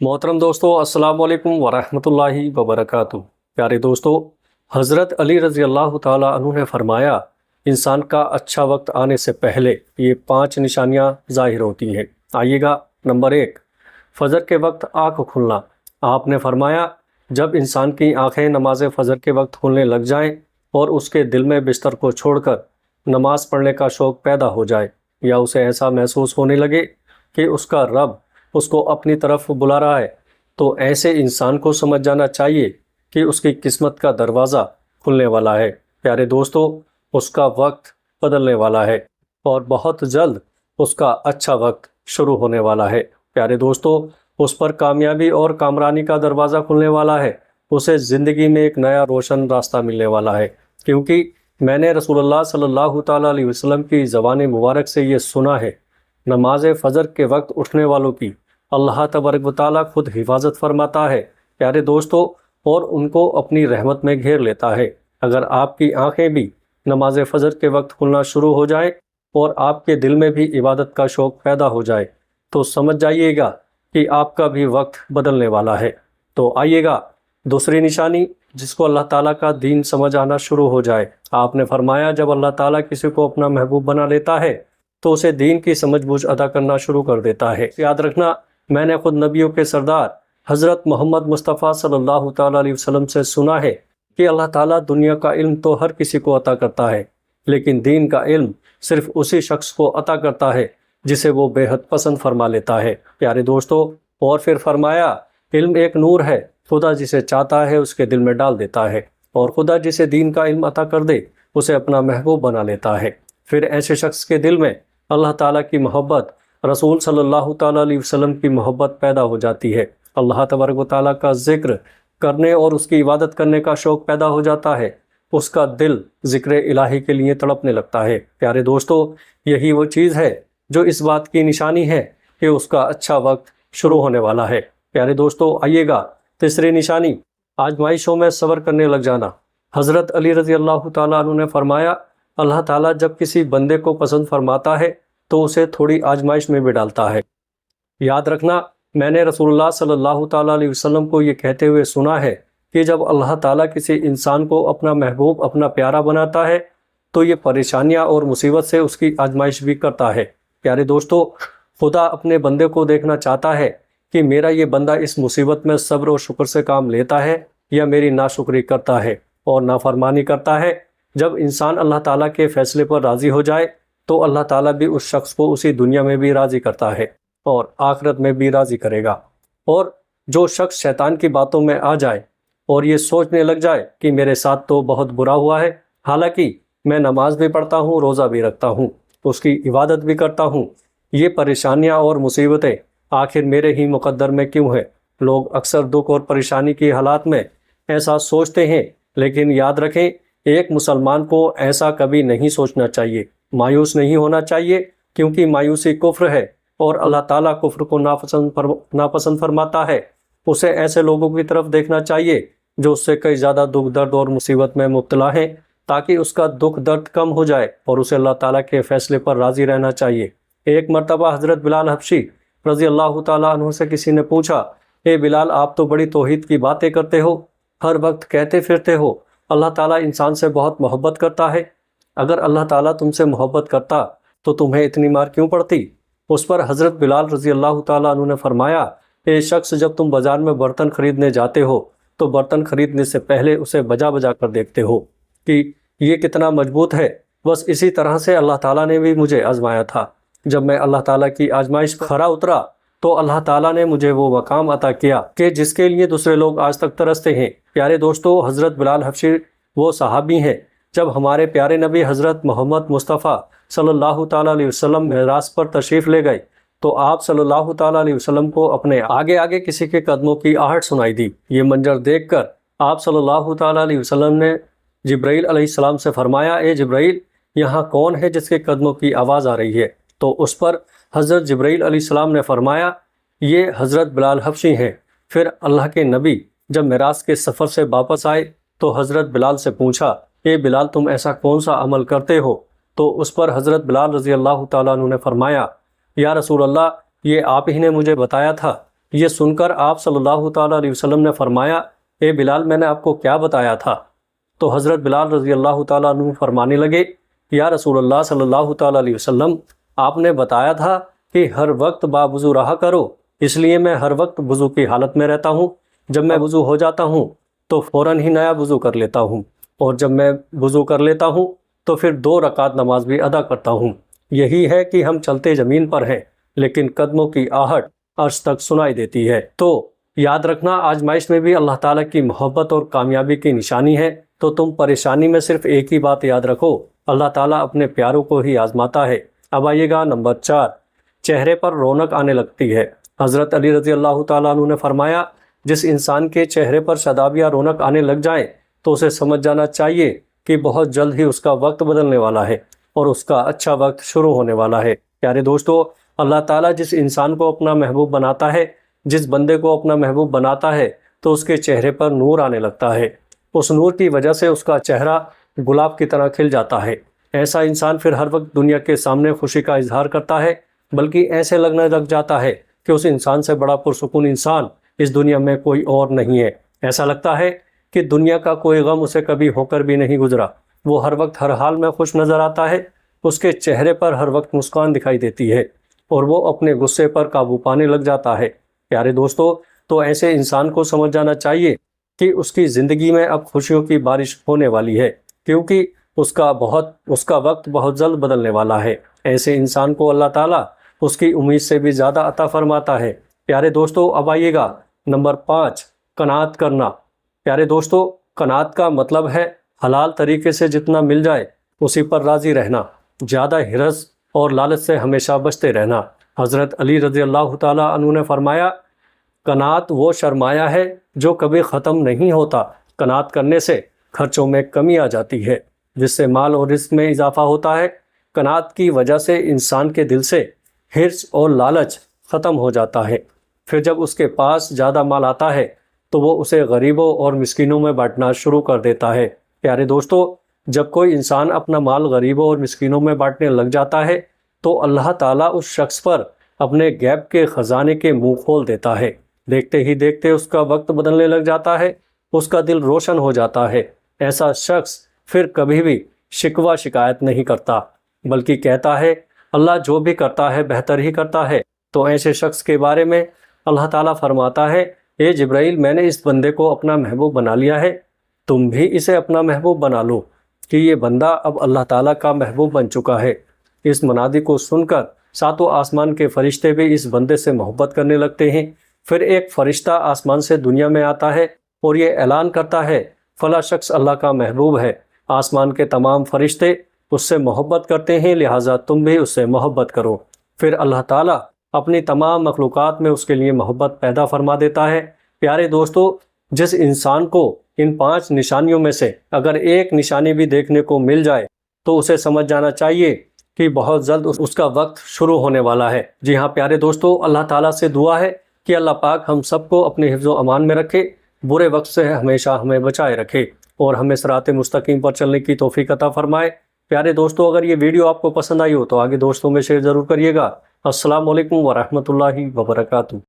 محترم دوستو، السلام علیکم ورحمۃ اللہ وبرکاتہ۔ پیارے دوستو، حضرت علی رضی اللہ تعالیٰ عنہ نے فرمایا، انسان کا اچھا وقت آنے سے پہلے یہ 5 نشانیاں ظاہر ہوتی ہیں۔ آئیے گا، نمبر 1، فجر کے وقت آنکھ کھلنا۔ آپ نے فرمایا، جب انسان کی آنکھیں نماز فجر کے وقت کھلنے لگ جائیں اور اس کے دل میں بستر کو چھوڑ کر نماز پڑھنے کا شوق پیدا ہو جائے، یا اسے ایسا محسوس ہونے لگے کہ اس کا رب اس کو اپنی طرف بلا رہا ہے، تو ایسے انسان کو سمجھ جانا چاہیے کہ اس کی قسمت کا دروازہ کھلنے والا ہے۔ پیارے دوستو، اس کا وقت بدلنے والا ہے اور بہت جلد اس کا اچھا وقت شروع ہونے والا ہے۔ پیارے دوستو، اس پر کامیابی اور کامرانی کا دروازہ کھلنے والا ہے۔ اسے زندگی میں ایک نیا روشن راستہ ملنے والا ہے، کیونکہ میں نے رسول اللہ صلی اللہ تعالیٰ علیہ وسلم کی زبان مبارک سے یہ سنا ہے، نماز فجر کے وقت اٹھنے والوں کی اللہ تبارک و تعالیٰ خود حفاظت فرماتا ہے۔ پیارے دوستو، اور ان کو اپنی رحمت میں گھیر لیتا ہے۔ اگر آپ کی آنکھیں بھی نماز فجر کے وقت کھلنا شروع ہو جائیں اور آپ کے دل میں بھی عبادت کا شوق پیدا ہو جائے، تو سمجھ جائیے گا کہ آپ کا بھی وقت بدلنے والا ہے۔ تو آئیے گا، دوسری نشانی، جس کو اللہ تعالیٰ کا دین سمجھ آنا شروع ہو جائے۔ آپ نے فرمایا، جب اللہ تعالیٰ کسی کو اپنا محبوب بنا لیتا ہے تو اسے دین کی سمجھ بوجھ ادا کرنا شروع کر دیتا ہے۔ یاد رکھنا، میں نے خود نبیوں کے سردار حضرت محمد مصطفیٰ صلی اللہ تعالیٰ علیہ وسلم سے سنا ہے کہ اللہ تعالیٰ دنیا کا علم تو ہر کسی کو عطا کرتا ہے، لیکن دین کا علم صرف اسی شخص کو عطا کرتا ہے جسے وہ بے حد پسند فرما لیتا ہے۔ پیارے دوستو، اور پھر فرمایا، علم ایک نور ہے، خدا جسے چاہتا ہے اس کے دل میں ڈال دیتا ہے، اور خدا جسے دین کا علم عطا کر دے اسے اپنا محبوب بنا لیتا ہے۔ پھر ایسے شخص کے دل میں اللہ تعالیٰ کی محبت، رسول صلی اللہ تعالیٰ علیہ وسلم کی محبت پیدا ہو جاتی ہے۔ اللہ تبارک و تعالیٰ کا ذکر کرنے اور اس کی عبادت کرنے کا شوق پیدا ہو جاتا ہے۔ اس کا دل ذکر الہی کے لیے تڑپنے لگتا ہے۔ پیارے دوستو، یہی وہ چیز ہے جو اس بات کی نشانی ہے کہ اس کا اچھا وقت شروع ہونے والا ہے۔ پیارے دوستو، آئیے گا، تیسری نشانی، آزمائشوں میں صبر کرنے لگ جانا۔ حضرت علی رضی اللہ تعالیٰ عنہ نے فرمایا، اللہ تعالیٰ جب کسی بندے کو پسند فرماتا ہے تو اسے تھوڑی آزمائش میں بھی ڈالتا ہے۔ یاد رکھنا، میں نے رسول اللہ صلی اللہ تعالیٰ علیہ وسلم کو یہ کہتے ہوئے سنا ہے کہ جب اللہ تعالیٰ کسی انسان کو اپنا محبوب، اپنا پیارا بناتا ہے تو یہ پریشانیاں اور مصیبت سے اس کی آزمائش بھی کرتا ہے۔ پیارے دوستو، خدا اپنے بندے کو دیکھنا چاہتا ہے کہ میرا یہ بندہ اس مصیبت میں صبر و شکر سے کام لیتا ہے یا میری ناشکری کرتا ہے اور نافرمانی کرتا ہے۔ جب انسان اللہ تعالیٰ کے فیصلے پر راضی ہو جائے تو اللہ تعالیٰ بھی اس شخص کو اسی دنیا میں بھی راضی کرتا ہے اور آخرت میں بھی راضی کرے گا۔ اور جو شخص شیطان کی باتوں میں آ جائے اور یہ سوچنے لگ جائے کہ میرے ساتھ تو بہت برا ہوا ہے، حالانکہ میں نماز بھی پڑھتا ہوں، روزہ بھی رکھتا ہوں، اس کی عبادت بھی کرتا ہوں، یہ پریشانیاں اور مصیبتیں آخر میرے ہی مقدر میں کیوں ہیں؟ لوگ اکثر دکھ اور پریشانی کی حالات میں ایسا سوچتے ہیں، لیکن یاد رکھیں، ایک مسلمان کو ایسا کبھی نہیں سوچنا چاہیے، مایوس نہیں ہونا چاہیے، کیونکہ مایوسی کفر ہے اور اللہ تعالیٰ کفر کو ناپسند فرماتا ہے۔ اسے ایسے لوگوں کی طرف دیکھنا چاہیے جو اس سے کئی زیادہ دکھ درد اور مصیبت میں مبتلا ہیں، تاکہ اس کا دکھ درد کم ہو جائے اور اسے اللہ تعالیٰ کے فیصلے پر راضی رہنا چاہیے۔ ایک مرتبہ حضرت بلال حبشی رضی اللہ تعالیٰ عنہ سے کسی نے پوچھا، اے بلال، آپ تو بڑی توحید کی باتیں کرتے ہو، ہر وقت کہتے پھرتے ہو اللہ تعالیٰ انسان سے بہت محبت کرتا ہے، اگر اللہ تعالیٰ تم سے محبت کرتا تو تمہیں اتنی مار کیوں پڑتی؟ اس پر حضرت بلال رضی اللہ تعالیٰ عنہ نے فرمایا، اے شخص، جب تم بازار میں برتن خریدنے جاتے ہو تو برتن خریدنے سے پہلے اسے بجا بجا کر دیکھتے ہو کہ یہ کتنا مضبوط ہے۔ بس اسی طرح سے اللہ تعالیٰ نے بھی مجھے آزمایا تھا۔ جب میں اللہ تعالیٰ کی آزمائش پر کھرا اترا تو اللہ تعالیٰ نے مجھے وہ مقام عطا کیا کہ جس کے لیے دوسرے لوگ آج تک ترستے ہیں۔ پیارے دوستو، حضرت بلال حبشی وہ صحابی ہیں جب ہمارے پیارے نبی حضرت محمد مصطفیٰ صلی اللہ تعالیٰ علیہ وسلم معراج پر تشریف لے گئے تو آپ صلی اللہ تعالیٰ علیہ وسلم کو اپنے آگے آگے کسی کے قدموں کی آہٹ سنائی دی۔ یہ منظر دیکھ کر آپ صلی اللہ تعالیٰ علیہ وسلم نے جبرائیل علیہ السلام سے فرمایا، اے جبرائیل، یہاں کون ہے جس کے قدموں کی آواز آ رہی ہے؟ تو اس پر حضرت جبرائیل علیہ السلام نے فرمایا، یہ حضرت بلال حبشی ہیں۔ پھر اللہ کے نبی جب معراج کے سفر سے واپس آئے تو حضرت بلال سے پوچھا، اے بلال، تم ایسا کون سا عمل کرتے ہو؟ تو اس پر حضرت بلال رضی اللہ تعالیٰ عنہ نے فرمایا، یا رسول اللہ، یہ آپ ہی نے مجھے بتایا تھا یہ سن کر آپ صلی اللہ تعالیٰ علیہ وسلم نے فرمایا، اے بلال، میں نے آپ کو کیا بتایا تھا؟ تو حضرت بلال رضی اللہ تعالیٰ عنہ فرمانے لگے، یا رسول اللہ صلی اللہ تعالیٰ علیہ وسلم، آپ نے بتایا تھا کہ ہر وقت باوضو رہا کرو، اس لیے میں ہر وقت وضو کی حالت میں رہتا ہوں۔ جب میں وضو ہو جاتا ہوں تو فوراً ہی نیا وضو کر لیتا ہوں، اور جب میں وضو کر لیتا ہوں تو پھر 2 رکعت نماز بھی ادا کرتا ہوں۔ یہی ہے کہ ہم چلتے زمین پر ہیں لیکن قدموں کی آہٹ عرش تک سنائی دیتی ہے۔ تو یاد رکھنا، آزمائش میں بھی اللہ تعالیٰ کی محبت اور کامیابی کی نشانی ہے۔ تو تم پریشانی میں صرف ایک ہی بات یاد رکھو، اللہ تعالیٰ اپنے پیاروں کو ہی آزماتا ہے۔ اب آئیے گا نمبر 4، چہرے پر رونق آنے لگتی ہے۔ حضرت علی رضی اللہ تعالیٰ عنہ نے فرمایا، جس انسان کے چہرے پر شاداب یا رونق آنے لگ جائیں تو اسے سمجھ جانا چاہیے کہ بہت جلد ہی اس کا وقت بدلنے والا ہے اور اس کا اچھا وقت شروع ہونے والا ہے۔ پیارے دوستو، اللہ تعالیٰ جس انسان کو اپنا محبوب بناتا ہے، جس بندے کو اپنا محبوب بناتا ہے، تو اس کے چہرے پر نور آنے لگتا ہے۔ اس نور کی وجہ سے اس کا چہرہ گلاب کی طرح کھل جاتا ہے۔ ایسا انسان پھر ہر وقت دنیا کے سامنے خوشی کا اظہار کرتا ہے، بلکہ ایسے لگنے لگ جاتا ہے کہ اس انسان سے بڑا پرسکون انسان اس دنیا میں کوئی اور نہیں ہے۔ ایسا لگتا ہے کہ دنیا کا کوئی غم اسے کبھی ہو کر بھی نہیں گزرا۔ وہ ہر وقت ہر حال میں خوش نظر آتا ہے، اس کے چہرے پر ہر وقت مسکان دکھائی دیتی ہے، اور وہ اپنے غصے پر قابو پانے لگ جاتا ہے۔ پیارے دوستو، تو ایسے انسان کو سمجھ جانا چاہیے کہ اس کی زندگی میں اب خوشیوں کی بارش ہونے والی ہے، کیونکہ اس کا وقت بہت جلد بدلنے والا ہے۔ ایسے انسان کو اللہ تعالیٰ اس کی امید سے بھی زیادہ عطا فرماتا ہے۔ پیارے دوستو، اب آئیے گا نمبر 5، قناعت کرنا۔ پیارے دوستو، قناعت کا مطلب ہے حلال طریقے سے جتنا مل جائے اسی پر راضی رہنا، زیادہ حرص اور لالچ سے ہمیشہ بچتے رہنا۔ حضرت علی رضی اللہ تعالیٰ عنہ نے فرمایا، قناعت وہ سرمایہ ہے جو کبھی ختم نہیں ہوتا۔ قناعت کرنے سے خرچوں میں کمی آ جاتی ہے، جس سے مال اور رزق میں اضافہ ہوتا ہے۔ قناعت کی وجہ سے انسان کے دل سے حرص اور لالچ ختم ہو جاتا ہے۔ پھر جب اس کے پاس زیادہ مال آتا ہے تو وہ اسے غریبوں اور مسکینوں میں بانٹنا شروع کر دیتا ہے۔ پیارے دوستو، جب کوئی انسان اپنا مال غریبوں اور مسکینوں میں بانٹنے لگ جاتا ہے تو اللہ تعالیٰ اس شخص پر اپنے غیب کے خزانے کے منہ کھول دیتا ہے۔ دیکھتے ہی دیکھتے اس کا وقت بدلنے لگ جاتا ہے، اس کا دل روشن ہو جاتا ہے۔ ایسا شخص پھر کبھی بھی شکوہ شکایت نہیں کرتا، بلکہ کہتا ہے اللہ جو بھی کرتا ہے بہتر ہی کرتا ہے۔ تو ایسے شخص کے بارے میں اللہ تعالیٰ فرماتا ہے، اے جبرائیل، میں نے اس بندے کو اپنا محبوب بنا لیا ہے، تم بھی اسے اپنا محبوب بنا لو، کہ یہ بندہ اب اللہ تعالیٰ کا محبوب بن چکا ہے۔ اس منادی کو سن کر 7 آسمان کے فرشتے بھی اس بندے سے محبت کرنے لگتے ہیں۔ پھر ایک فرشتہ آسمان سے دنیا میں آتا ہے اور یہ اعلان کرتا ہے، فلاں شخص اللہ کا محبوب ہے۔ آسمان کے تمام فرشتے اس سے محبت کرتے ہیں، لہٰذا تم بھی اس سے محبت کرو۔ پھر اللہ تعالیٰ اپنی تمام مخلوقات میں اس کے لیے محبت پیدا فرما دیتا ہے۔ پیارے دوستو، جس انسان کو ان 5 نشانیوں میں سے اگر ایک نشانی بھی دیکھنے کو مل جائے تو اسے سمجھ جانا چاہیے کہ بہت جلد اس کا وقت شروع ہونے والا ہے۔ جی ہاں پیارے دوستو، اللہ تعالیٰ سے دعا ہے کہ اللہ پاک ہم سب کو اپنے حفظ و امان میں رکھے، برے وقت سے ہمیشہ ہمیں بچائے رکھے، اور ہمیں صراط مستقیم پر چلنے کی توفیق عطا فرمائے۔ پیارے دوستو، اگر یہ ویڈیو آپ کو پسند آئی ہو تو آگے دوستوں میں شیئر ضرور کریے گا۔ السلام علیکم ورحمۃ اللہ وبرکاتہ۔